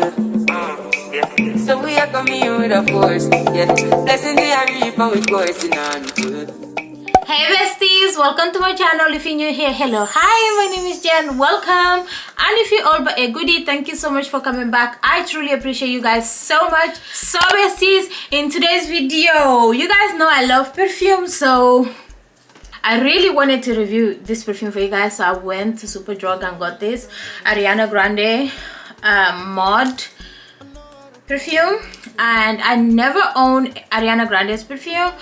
Yeah. So we are coming here with a force. Yeah. Blessing the reaper with coursing on foot. Hey besties, welcome to my channel. If you're new here, hello, hi, my name is Jen, welcome. And if you're all but a goodie, thank you so much for coming back. I truly appreciate you guys so much. So besties, in today's video, you guys know I love perfume, so I really wanted to review this perfume for you guys. So I went to Superdrug and got this ARIANA GRANDE mod perfume. And I never owned ARIANA Grande's perfume,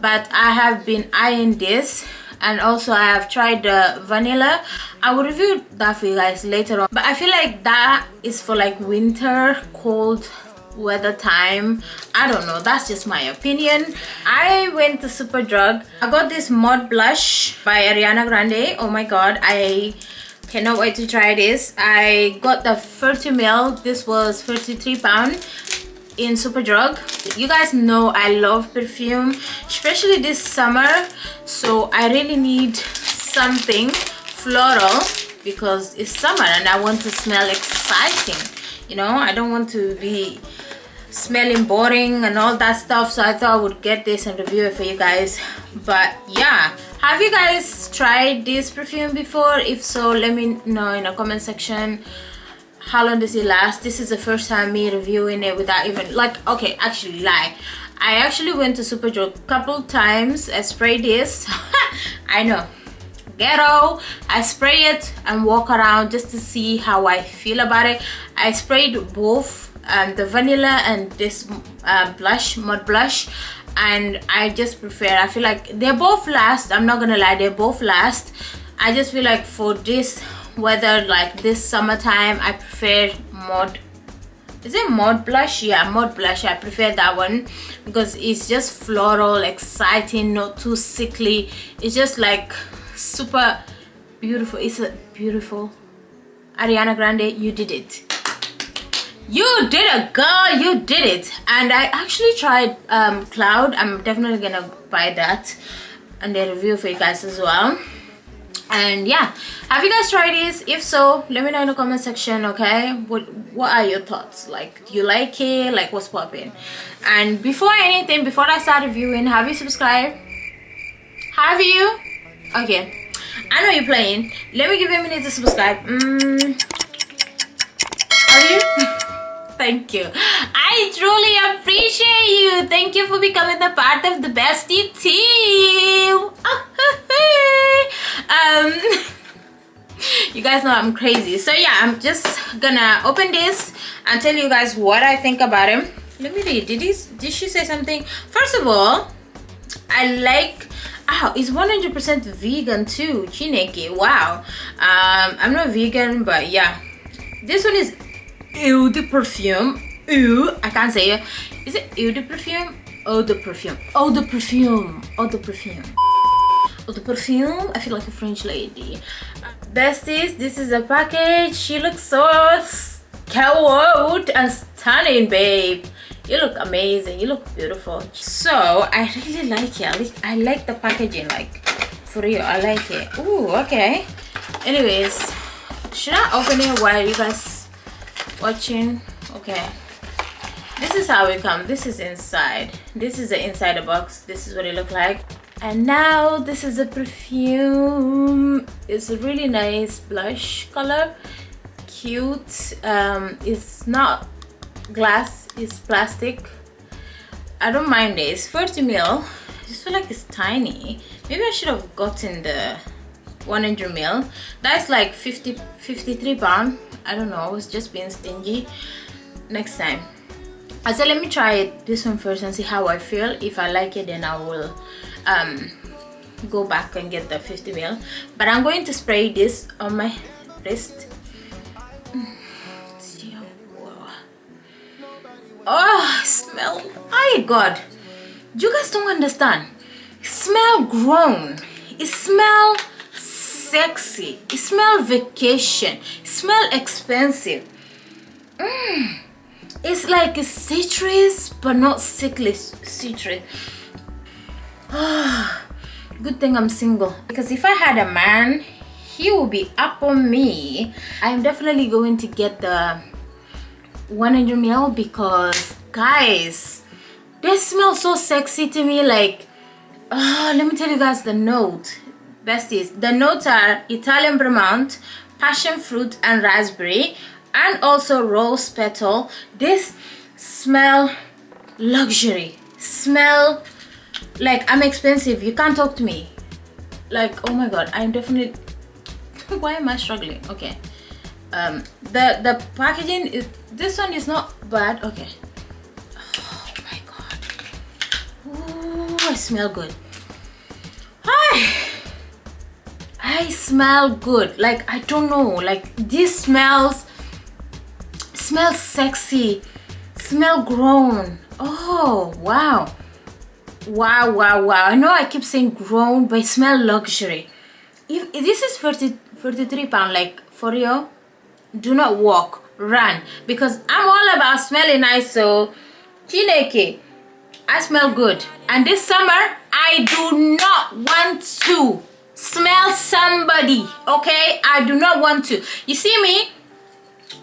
but I have been eyeing this, and also I have tried the vanilla. I will review that for you guys later on, but I feel like that is for like winter, cold weather time. I don't know, that's just my opinion. I went to Superdrug. I got this mod blush by ARIANA Grande. Oh my god, I cannot wait to try this. I got the 30ml. This was £33 in Superdrug. You guys know I love perfume, especially this summer, so I really need something floral because it's summer and I want to smell exciting. You know, I don't want to be smelling boring and all that stuff, so I thought I would get this and review it for you guys. But yeah, have you guys tried this perfume before? If so, let me know in the comment section. How long does it last? This is the first time me reviewing it without even like, okay, actually lie, I actually went to Superdrug a couple times. I sprayed this I know, ghetto. I spray it and walk around just to see how I feel about it. I sprayed both the vanilla and this blush, mod blush, and I just prefer, I feel like they both last. I'm not gonna lie, they both last. I just feel like for this weather, like this summertime, I prefer mod, is it mod blush? Yeah, mod blush. I prefer that one because it's just floral, exciting, not too sickly. It's just like super beautiful. It's a beautiful ARIANA Grande, you did it. You did it, girl, you did it. And I actually tried Cloud. I'm definitely gonna buy that and then review for you guys as well. And yeah, have you guys tried this? If so, let me know in the comment section. Okay, what are your thoughts? Like, do you like it? Like, what's popping? And before anything, before I start reviewing, have you subscribed? Have you? Okay, I know you're playing. Let me give you a minute to subscribe. Have you? Thank you, I truly appreciate you. Thank you for becoming a part of the bestie team. You guys know I'm crazy, so yeah, I'm just gonna open this and tell you guys what I think about him. Let me read. Did she say something? First of all, I like, it's 100% vegan too. Chineke, wow. I'm not vegan, but yeah, this one is Eau de Perfume. Eau, I can't say it. Is it Eau de Perfume? Eau de Perfume. Eau de Perfume. Eau de Perfume. Eau de Perfume. I feel like a French lady. Besties, this is a package. She looks so cute and stunning, babe. You look amazing. You look beautiful. So I really like it. I like the packaging, like for real. I like it. Ooh, okay. Anyways, should I open it while you guys watching? Okay, this is how it comes. This is inside. This is the inside the box. This is what it looked like. And now this is a perfume. It's a really nice blush color, cute. It's not glass, it's plastic. I don't mind it. It's 40ml. I just feel like it's tiny. Maybe I should have gotten the 100ml. That's like 53 pounds. I don't know, I was just being stingy. Next time I said, let me try it, this one first, and see how I feel. If I like it, then I will go back and get the 50ml. But I'm going to spray this on my wrist. Oh, smell, my god, you guys don't understand. It smell grown, it smell sexy, it smell vacation, it smell expensive. It's like a citrus, but not sickly citrus. Good thing I'm single, because if I had a man, he will be up on me. I'm definitely going to get the 100 ml because guys, they smell so sexy to me. Like, let me tell you guys the note, besties. The notes are Italian Vermont, passion fruit and raspberry, and also rose petal. This smell luxury, smell like I'm expensive. You can't talk to me. Like, oh my god, I'm definitely why am I struggling? Okay, the packaging is, this one is not bad. Okay, oh my god, ooh, I smell good. I smell good. Like, I don't know, like this smells sexy, smell grown. Oh wow, wow. I know I keep saying grown, but it smell luxury. If this is 43 pounds, like, for real, do not walk, run, because I'm all about smelling nice. So Chineke, I smell good, and this summer I do not want to smell somebody. Okay, I do not want to. You see me,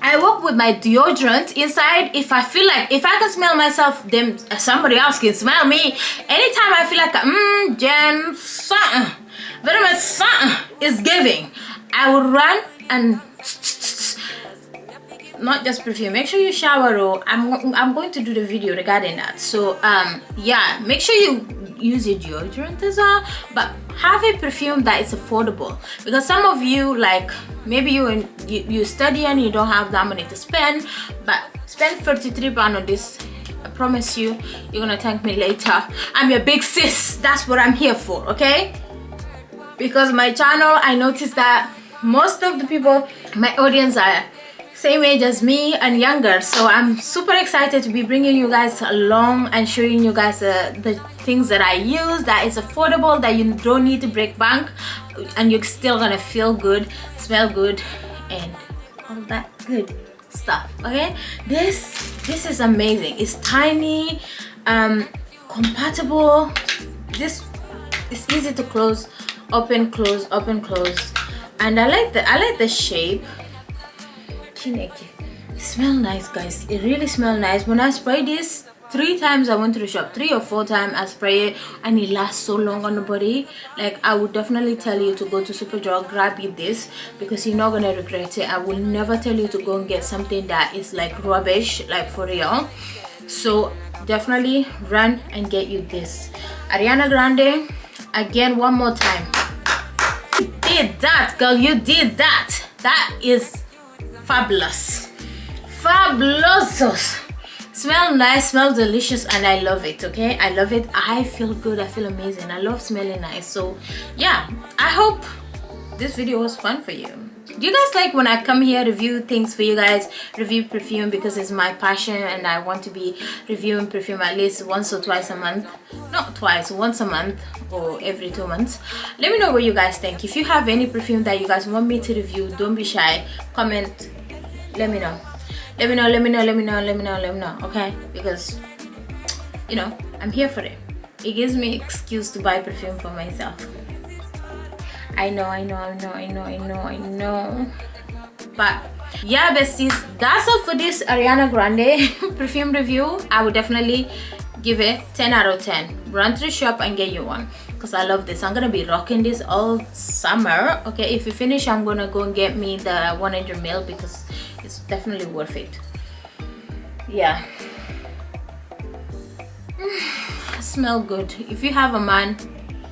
I work with my deodorant inside. If I feel like, if I can smell myself, then somebody else can smell me. Anytime I feel like Jen, something very much something is giving, I will run and not just perfume. Make sure you shower. Or I'm going to do the video regarding that. So yeah, make sure you use your deodorant as well, but have a perfume that is affordable, because some of you, like, maybe you study and you don't have that money to spend, but spend 33 pounds on this. I promise you, you're gonna thank me later. I'm your big sis. That's what I'm here for. Okay, because my channel, I noticed that most of the people, my audience, are same age as me and younger. So I'm super excited to be bringing you guys along and showing you guys the things that I use that is affordable, that you don't need to break bank, and you're still gonna feel good, smell good, and all that good stuff. Okay, this is amazing. It's tiny, compatible. This is easy to close, open, close, open, close, and I like the shape. It smells nice, guys. It really smells nice. When I spray this 3 times, I went to the shop 3 or 4 times, I spray it, and it lasts so long on the body. Like, I would definitely tell you to go to Superdrug, grab you this, because you're not gonna regret it. I will never tell you to go and get something that is like rubbish, like, for real. So definitely run and get you this Ariana Grande. Again, one more time, you did that, girl. You did that. That is fabulous. Smell nice, smell delicious, and I love it. Okay, I love it. I feel good, I feel amazing. I love smelling nice. So yeah, I hope this video was fun for you. Do you guys like when I come here, review things for you guys, review perfume, because it's my passion and I want to be reviewing perfume at least once or twice a month? Not twice, once a month or every 2 months. Let me know what you guys think. If you have any perfume that you guys want me to review, don't be shy, comment, let me know. Let me know, okay? Because, you know, I'm here for it. It gives me an excuse to buy perfume for myself. I know. But yeah, besties, that's all for this Ariana Grande perfume review. I would definitely give it 10 out of 10. Run to the shop and get you one, because I love this. I'm gonna be rocking this all summer. Okay, if you finish, I'm gonna go and get me the 100 ml, because it's definitely worth it. Yeah. Smell good. If you have a man,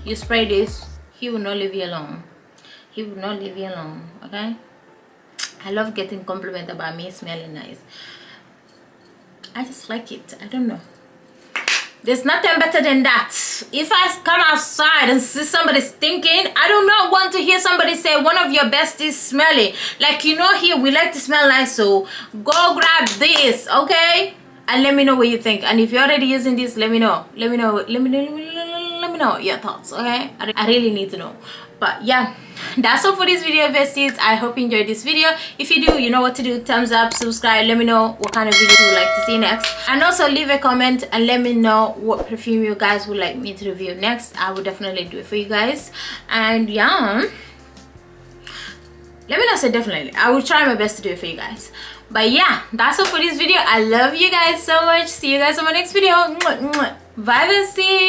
you spray this, he will not leave you alone. He will not leave you alone. Okay, I love getting compliment about me smelling nice. I just like it. I don't know, there's nothing better than that. If I come outside and see somebody stinking, I do not want to hear somebody say one of your besties smelly. Like, you know, here we like to smell nice, so go grab this, okay, and let me know what you think. And if you're already using this, let me know your thoughts. Okay, I really need to know. But yeah, that's all for this video, besties. I hope you enjoyed this video. If you do, you know what to do. Thumbs up, subscribe, let me know what kind of videos you would like to see next, and also leave a comment and let me know what perfume you guys would like me to review next. I will definitely do it for you guys. And yeah, let me not say definitely, I will try my best to do it for you guys. But yeah, that's all for this video. I love you guys so much. See you guys on my next video. Bye bestie.